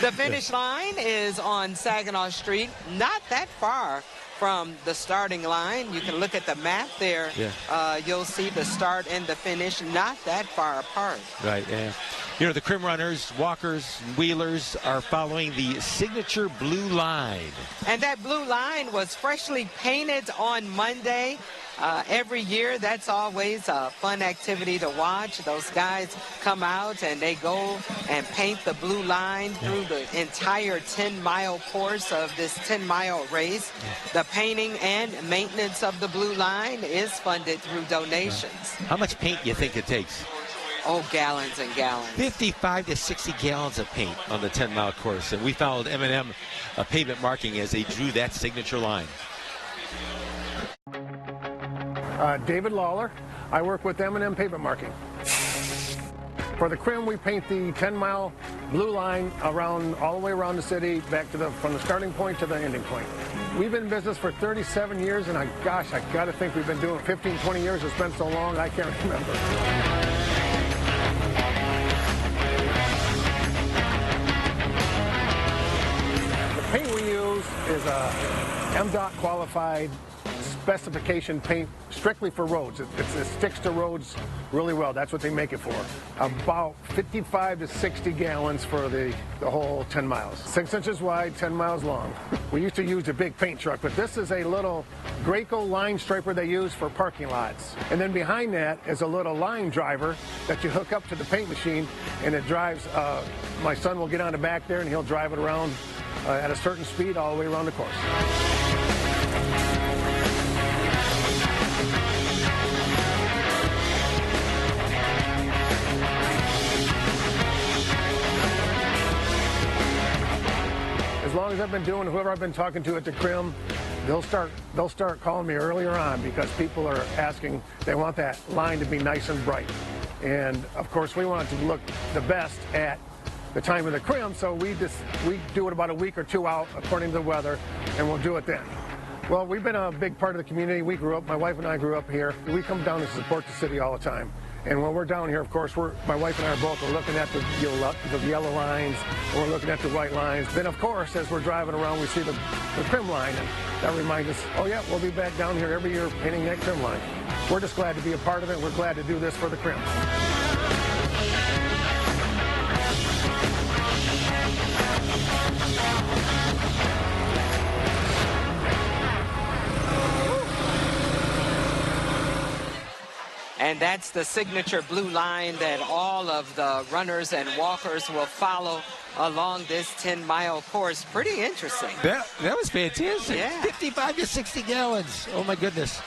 The finish line is on Saginaw Street, not that far from the starting line. You can look at the map there. Yeah. You'll see the start and the finish not that far apart. Right, yeah. You know, the Crim runners, walkers, and wheelers are following the signature blue line. And that blue line was freshly painted on Monday. Every year, that's always a fun activity to watch. Those guys come out and they go and paint the blue line through the entire 10-mile course of this 10-mile race. The painting and maintenance of the blue line is funded through donations. How much paint do you think it takes? Oh, gallons and gallons. 55 to 60 gallons of paint on the 10-mile course. And we followed M&M Pavement Marking as they drew that signature line. David Lawler. I work with M&M Pavement Marking. For the Crim, we paint the 10-mile blue line around, all the way around the city, back to from the starting point to the ending point. We've been in business for 37 years, and gosh, I got to think we've been doing it 15, 20 years. It's been so long, I can't remember. The paint we use is a MDOT qualified specification paint strictly for roads. It sticks to roads really well. That's what they make it for. About 55 to 60 gallons for the whole 10 miles. 6 inches wide, 10 miles long. We used to use a big paint truck, but this is a little Graco line striper they use for parking lots. And then behind that is a little line driver that you hook up to the paint machine, and it drives, my son will get on the back there and he'll drive it around at a certain speed all the way around the course. As long as I've been doing, whoever I've been talking to at the Crim, they'll start calling me earlier on because people are asking, they want that line to be nice and bright. And of course we want it to look the best at the time of the Crim, so we do it about a week or two out according to the weather, and we'll do it then. Well, we've been a big part of the community. We grew up, my wife and I grew up here. We come down to support the city all the time. And when we're down here, of course, my wife and I are both looking at the yellow lines, and we're looking at the white lines. Then, of course, as we're driving around, we see the Crim line, and that reminds us, oh, yeah, we'll be back down here every year painting that Crim line. We're just glad to be a part of it. We're glad to do this for the Crim. And that's the signature blue line that all of the runners and walkers will follow along this 10-mile course. Pretty interesting. That was fantastic. Yeah. 55 to 60 gallons. Oh, my goodness.